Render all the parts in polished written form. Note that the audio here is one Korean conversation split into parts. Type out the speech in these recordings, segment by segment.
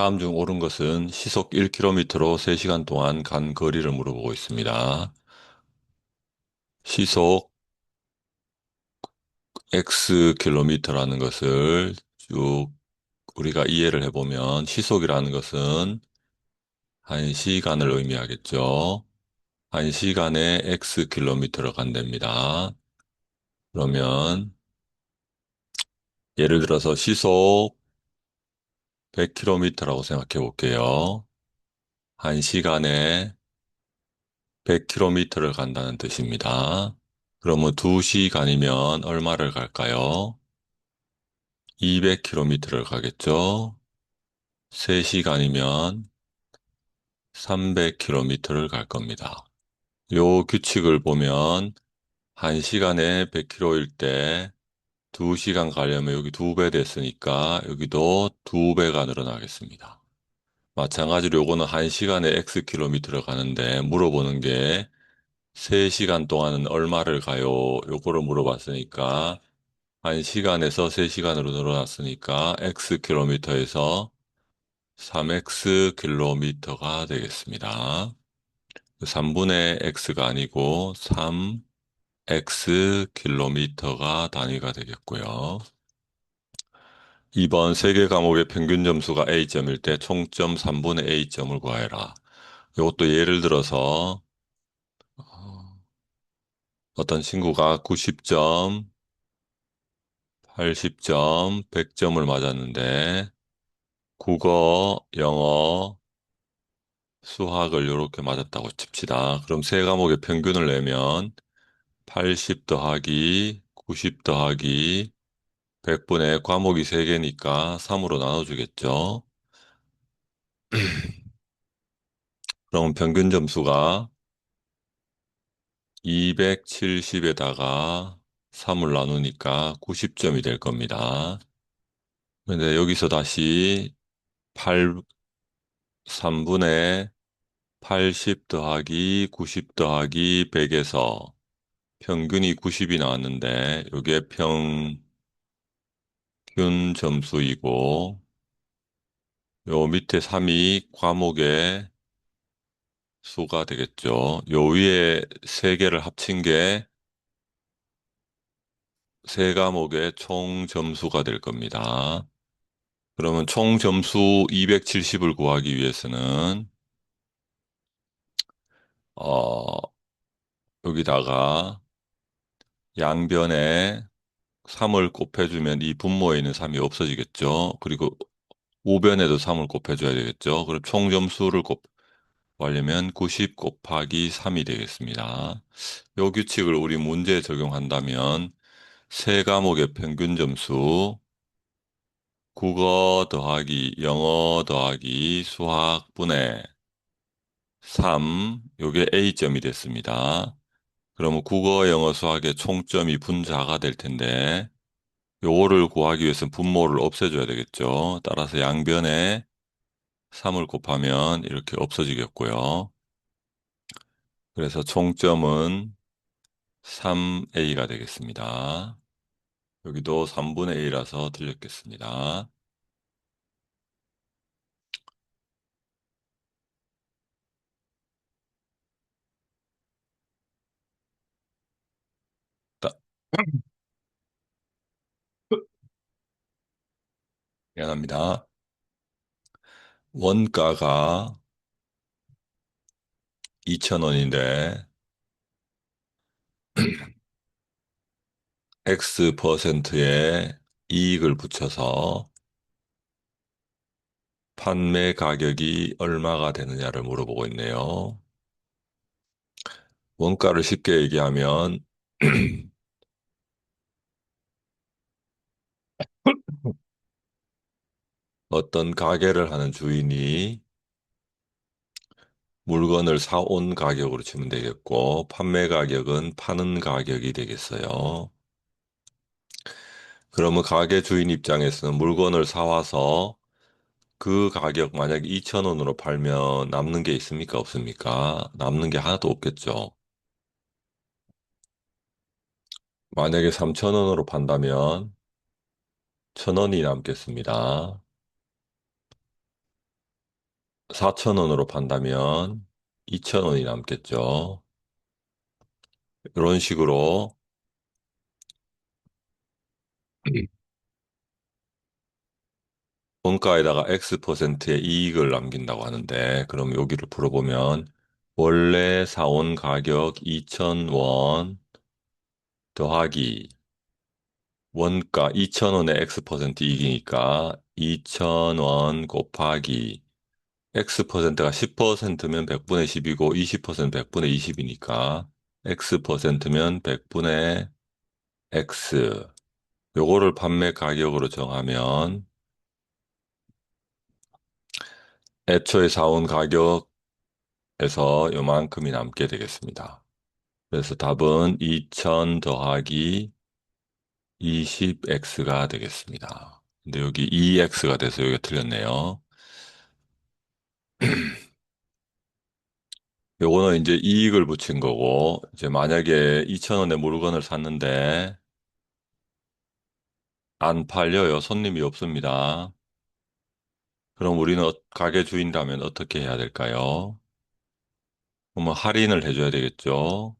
다음 중 옳은 것은 시속 1km로 3시간 동안 간 거리를 물어보고 있습니다. 시속 X킬로미터라는 것을 쭉 우리가 이해를 해보면 시속이라는 것은 1시간을 의미하겠죠. 1시간에 X킬로미터를 간답니다. 그러면 예를 들어서 시속 100km라고 생각해 볼게요. 1시간에 100km를 간다는 뜻입니다. 그러면 2시간이면 얼마를 갈까요? 200km를 가겠죠? 3시간이면 300km를 갈 겁니다. 요 규칙을 보면 1시간에 100km일 때 2시간 가려면 여기 2배 됐으니까 여기도 2배가 늘어나겠습니다. 마찬가지로 요거는 1시간에 X킬로미터를 가는데 물어보는 게 3시간 동안은 얼마를 가요? 요거를 물어봤으니까 1시간에서 3시간으로 늘어났으니까 X킬로미터에서 3X킬로미터가 되겠습니다. 3분의 X가 아니고 3X킬로미터가 단위가 되겠고요. 2번 세개 과목의 평균 점수가 A점일 때 총점 3분의 A점을 구하여라. 이것도 예를 들어서 어떤 친구가 90점, 80점, 100점을 맞았는데 국어, 영어, 수학을 이렇게 맞았다고 칩시다. 그럼 세 과목의 평균을 내면 80 더하기 90 더하기 100분의 과목이 3개니까 3으로 나눠주겠죠. 그럼 평균 점수가 270에다가 3을 나누니까 90점이 될 겁니다. 근데 여기서 다시 8, 3분의 80 더하기 90 더하기 100에서 평균이 90이 나왔는데 이게 평균 점수이고 요 밑에 3이 과목의 수가 되겠죠. 요 위에 세 개를 합친 게 세 과목의 총 점수가 될 겁니다. 그러면 총 점수 270을 구하기 위해서는 어, 여기다가 양변에 3을 곱해주면 이 분모에 있는 3이 없어지겠죠. 그리고 우변에도 3을 곱해줘야 되겠죠. 그럼 총 점수를 곱하려면 90 곱하기 3이 되겠습니다. 이 규칙을 우리 문제에 적용한다면 세 과목의 평균 점수 국어 더하기 영어 더하기 수학분의 3, 요게 A점이 됐습니다. 그러면 국어, 영어, 수학의 총점이 분자가 될 텐데 요거를 구하기 위해서 분모를 없애줘야 되겠죠. 따라서 양변에 3을 곱하면 이렇게 없어지겠고요. 그래서 총점은 3A가 되겠습니다. 여기도 3분의 A라서 틀렸겠습니다. 따- 미안합니다. 원가가 2,000원인데 X%의 이익을 붙여서 판매 가격이 얼마가 되느냐를 물어보고 있네요. 원가를 쉽게 얘기하면 어떤 가게를 하는 주인이 물건을 사온 가격으로 치면 되겠고, 판매 가격은 파는 가격이 되겠어요. 그러면 가게 주인 입장에서는 물건을 사와서 그 가격 만약 2,000원으로 팔면 남는 게 있습니까? 없습니까? 남는 게 하나도 없겠죠. 만약에 3,000원으로 판다면 1,000원이 남겠습니다. 4,000원으로 판다면 2,000원이 남겠죠. 이런 식으로 원가에다가 X%의 이익을 남긴다고 하는데, 그럼 여기를 풀어보면, 원래 사온 가격 2,000원 더하기 원가 2,000원의 X% 이익이니까 2,000원 곱하기 X%가 10%면 100분의 10이고 20% 100분의 20이니까 X%면 100분의 X. 요거를 판매 가격으로 정하면 애초에 사온 가격에서 요만큼이 남게 되겠습니다. 그래서 답은 2,000 더하기 20X가 되겠습니다. 근데 여기 2X가 돼서 여기가 틀렸네요. 요거는 이제 이익을 붙인 거고, 이제 만약에 2,000원에 물건을 샀는데 안 팔려요. 손님이 없습니다. 그럼 우리는 가게 주인이라면 어떻게 해야 될까요? 그러면 할인을 해줘야 되겠죠.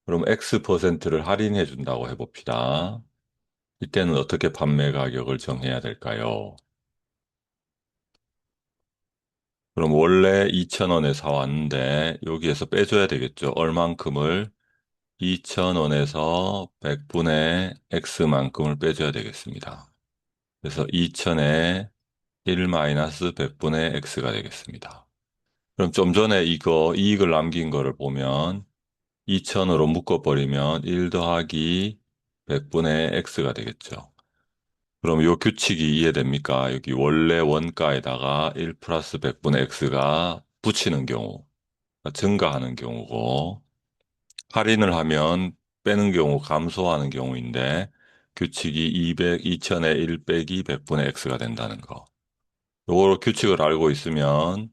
그럼 X%를 할인해 준다고 해봅시다. 이때는 어떻게 판매 가격을 정해야 될까요? 그럼 원래 2,000원에 사왔는데 여기에서 빼줘야 되겠죠. 얼만큼을 2,000원에서 100분의 X만큼을 빼줘야 되겠습니다. 그래서 2,000에 1 마이너스 100분의 X가 되겠습니다. 그럼 좀 전에 이거 이익을 남긴 거를 보면 2,000으로 묶어버리면 1 더하기 100분의 X가 되겠죠. 그럼 요 규칙이 이해됩니까? 여기 원래 원가에다가 1 플러스 100분의 X가 붙이는 경우, 증가하는 경우고, 할인을 하면 빼는 경우, 감소하는 경우인데, 규칙이 2,000에 1 빼기 100분의 X가 된다는 거. 요거 규칙을 알고 있으면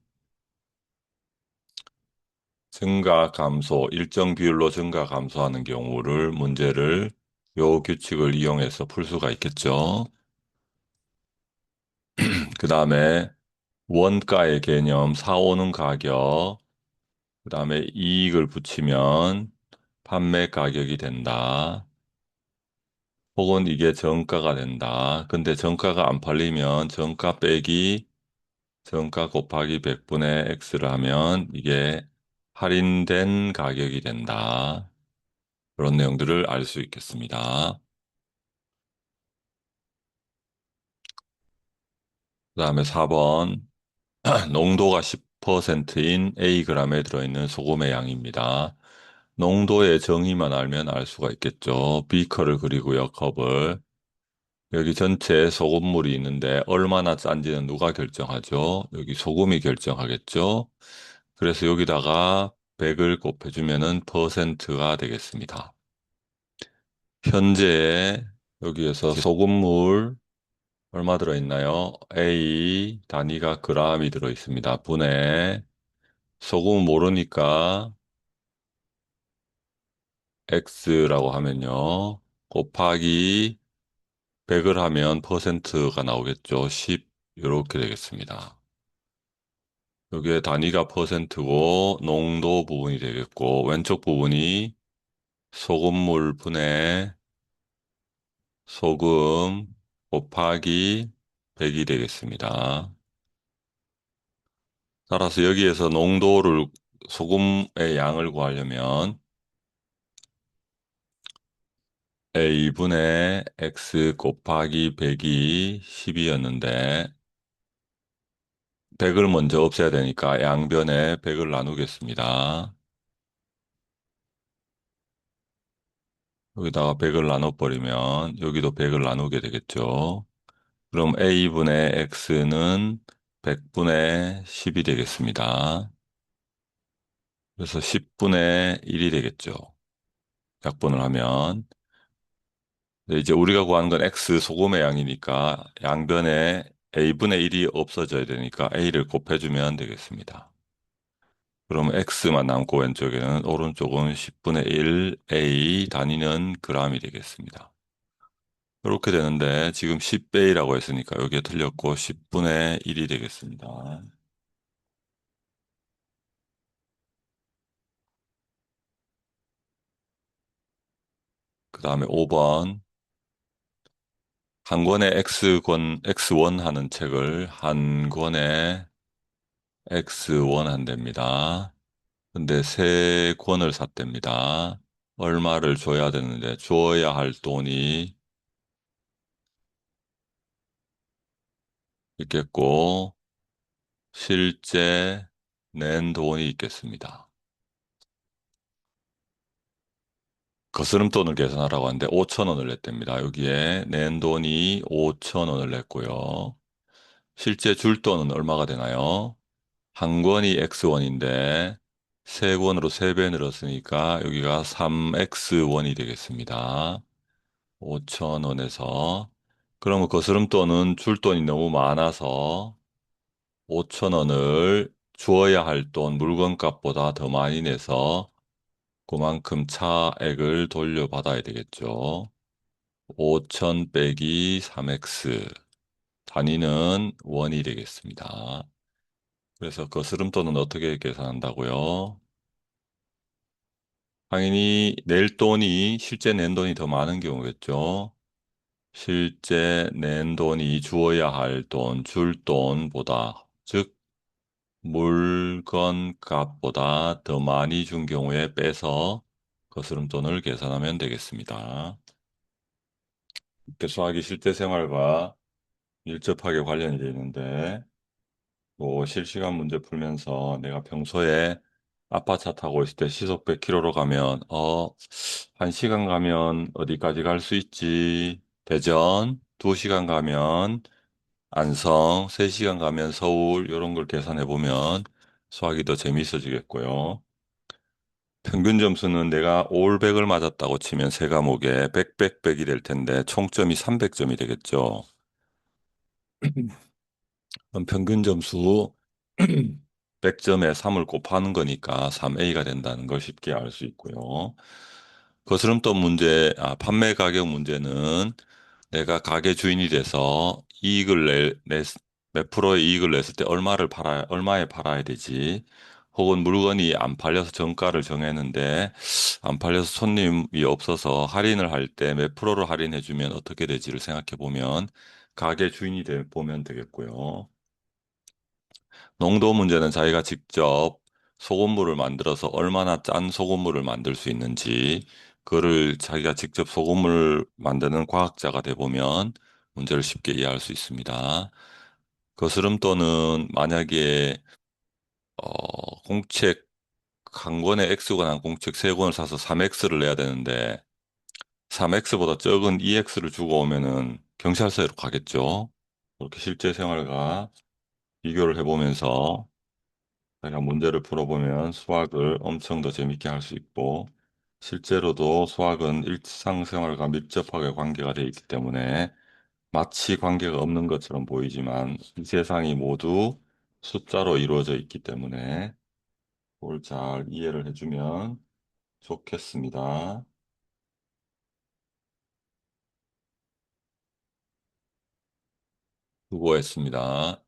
증가, 감소, 일정 비율로 증가, 감소하는 경우를 문제를 요 규칙을 이용해서 풀 수가 있겠죠. 그 다음에 원가의 개념, 사오는 가격, 그 다음에 이익을 붙이면 판매 가격이 된다. 혹은 이게 정가가 된다. 근데 정가가 안 팔리면 정가 빼기 정가 곱하기 100분의 X를 하면 이게 할인된 가격이 된다. 그런 내용들을 알 수 있겠습니다. 그 다음에 4번. 농도가 10%인 Ag에 들어있는 소금의 양입니다. 농도의 정의만 알면 알 수가 있겠죠. 비커를 그리고요, 컵을. 여기 전체에 소금물이 있는데 얼마나 짠지는 누가 결정하죠? 여기 소금이 결정하겠죠? 그래서 여기다가 100을 곱해주면은 퍼센트가 되겠습니다. 현재 여기에서 소금물 얼마 들어있나요? A 단위가 g이 들어있습니다. 분의 소금 모르니까 X라고 하면요. 곱하기 100을 하면 퍼센트가 나오겠죠. 10 이렇게 되겠습니다. 여기에 단위가 퍼센트고 농도 부분이 되겠고 왼쪽 부분이 소금물 분의 소금 곱하기 100이 되겠습니다. 따라서 여기에서 농도를 소금의 양을 구하려면 A분의 X 곱하기 100이 10이었는데 100을 먼저 없애야 되니까 양변에 100을 나누겠습니다. 여기다가 100을 나눠버리면 여기도 100을 나누게 되겠죠. 그럼 A분의 X는 100분의 10이 되겠습니다. 그래서 10분의 1이 되겠죠. 약분을 하면. 근데 이제 우리가 구하는 건 X 소금의 양이니까 양변에 A분의 1이 없어져야 되니까 A를 곱해주면 되겠습니다. 그럼 X만 남고 왼쪽에는 오른쪽은 10분의 1 A 단위는 g이 되겠습니다. 이렇게 되는데 지금 10배이라고 했으니까 여기에 틀렸고 10분의 1이 되겠습니다. 그 다음에 5번. 한 권에 X1 하는 책을 한 권에 X1 한답니다. 근데 세 권을 샀답니다. 얼마를 줘야 되는데 줘야 할 돈이 있겠고 실제 낸 돈이 있겠습니다. 거스름 돈을 계산하라고 하는데 5천 원을 냈답니다. 여기에 낸 돈이 5천 원을 냈고요. 실제 줄 돈은 얼마가 되나요? 한 권이 X1인데 세 권으로 세 배 늘었으니까 여기가 3X1이 되겠습니다. 5천 원에서 그러면 거스름 돈은 줄 돈이 너무 많아서 5천 원을 주어야 할 돈 물건값보다 더 많이 내서 그만큼 차액을 돌려받아야 되겠죠. 5천 빼기 3x 단위는 원이 되겠습니다. 그래서 거스름돈은 어떻게 계산한다고요? 당연히 낼 돈이 실제 낸 돈이 더 많은 경우겠죠. 실제 낸 돈이 주어야 할 돈, 줄 돈보다, 즉 물건 값보다 더 많이 준 경우에 빼서 거스름돈을 계산하면 되겠습니다. 이렇게 수학이 실제 생활과 밀접하게 관련이 되어 있는데, 뭐 실시간 문제 풀면서 내가 평소에 아파차 타고 있을 때 시속 100km로 가면, 1시간 가면 어디까지 갈 수 있지? 대전, 2시간 가면 안성, 3시간 가면 서울, 이런 걸 계산해 보면 수학이 더 재미있어지겠고요. 평균 점수는 내가 올백을 맞았다고 치면 세 과목에 100, 100, 100이 될 텐데 총점이 300점이 되겠죠. 그럼 평균 점수 100점에 3을 곱하는 거니까 3A가 된다는 걸 쉽게 알 수 있고요. 거스름돈 문제, 판매 가격 문제는 내가 가게 주인이 돼서 몇 프로의 이익을 냈을 때 얼마에 팔아야 되지? 혹은 물건이 안 팔려서 정가를 정했는데 안 팔려서 손님이 없어서 할인을 할 때 몇 프로를 할인해주면 어떻게 되지를 생각해 보면 가게 주인이 보면 되겠고요. 농도 문제는 자기가 직접 소금물을 만들어서 얼마나 짠 소금물을 만들 수 있는지, 그거를 자기가 직접 소금물 만드는 과학자가 돼보면 문제를 쉽게 이해할 수 있습니다. 거스름돈은 만약에 공책 한 권에 X가 난 공책 세 권을 사서 3X를 내야 되는데 3X보다 적은 2X를 주고 오면은 경찰서로 가겠죠. 그렇게 실제 생활과 비교를 해보면서 내가 문제를 풀어보면 수학을 엄청 더 재밌게 할 수 있고, 실제로도 수학은 일상생활과 밀접하게 관계가 되어 있기 때문에 마치 관계가 없는 것처럼 보이지만 이 세상이 모두 숫자로 이루어져 있기 때문에 그걸 잘 이해를 해주면 좋겠습니다. 수고했습니다.